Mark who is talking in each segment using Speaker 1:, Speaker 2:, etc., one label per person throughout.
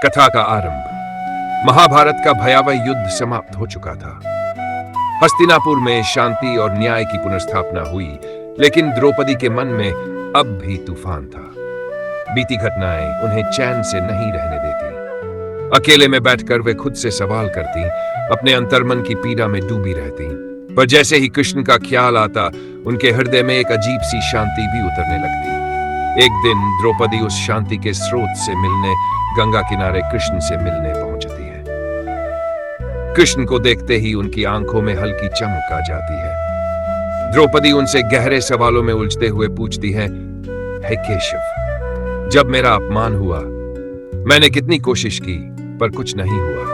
Speaker 1: कथा का आरंभ। महाभारत का भयावह युद्ध समाप्त हो चुका था। हस्तिनापुर में शांति और न्याय की पुनर्स्थापना हुई, लेकिन द्रौपदी के मन में अब भी तूफान था। बीती घटनाएं उन्हें चैन से नहीं रहने देती। अकेले में बैठकर वे खुद से सवाल करती, अपने अंतर्मन की पीड़ा में डूबी रहती। पर जैसे ही कृष्ण का ख्याल आता, उनके हृदय में एक अजीब सी शांति भी उतरने लगती। एक दिन द्रौपदी उस शांति के स्रोत से मिलने गंगा किनारे कृष्ण से मिलने पहुंचती है। कृष्ण को देखते ही उनकी आंखों में हल्की चमक आ जाती है। द्रौपदी उनसे गहरे सवालों में उलझते हुए पूछती है, हे केशव, जब मेरा अपमान हुआ, मैंने कितनी कोशिश की पर कुछ नहीं हुआ,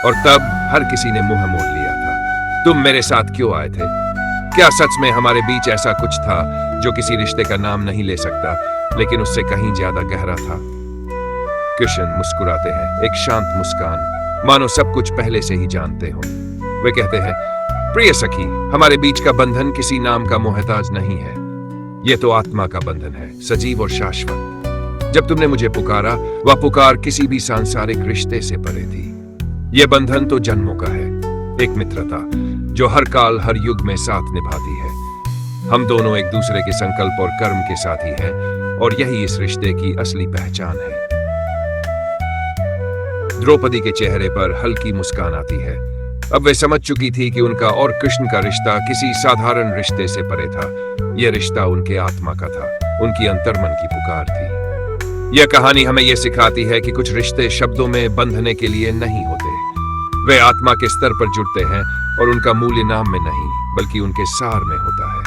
Speaker 1: और तब हर किसी ने मुंह मोड़ लिया था। तुम मेरे साथ क्यों आए थे? क्या सच में हमारे बीच ऐसा कुछ था जो किसी रिश्ते का नाम नहीं ले सकता, लेकिन उससे कहीं ज्यादा गहरा था? कृष्ण मुस्कुराते हैं, एक शांत मुस्कान, मानो सब कुछ पहले से ही जानते हो। वे कहते हैं, प्रिय सखी, हमारे बीच का बंधन किसी नाम का मोहताज नहीं है। यह तो आत्मा का बंधन है, सजीव और शाश्वत। जब तुमने मुझे पुकारा, वह पुकार किसी भी सांसारिक रिश्ते से परे थी। यह बंधन तो जन्मों का है, एक मित्रता जो हर काल हर युग में साथ निभाती है। हम दोनों एक दूसरे के संकल्प और कर्म के साथी हैं, और यही इस रिश्ते की असली पहचान है। द्रौपदी के चेहरे पर हल्की मुस्कान आती है। अब वे समझ चुकी थी कि उनका और कृष्ण का रिश्ता किसी साधारण रिश्ते से परे था। यह रिश्ता उनके आत्मा का था, उनकी अंतर्मन की पुकार थी। यह कहानी हमें यह सिखाती है कि कुछ रिश्ते शब्दों में बंधने के लिए नहीं होते। वे आत्मा के स्तर पर जुड़ते हैं, और उनका मूल्य नाम में नहीं बल्कि उनके सार में होता है।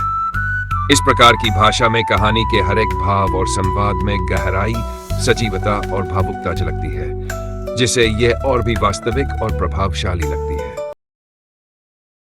Speaker 1: इस प्रकार की भाषा में कहानी के हर एक भाव और संवाद में गहराई, सजीवता और भावुकता झलकती है, जिससे यह और भी वास्तविक और प्रभावशाली लगती है।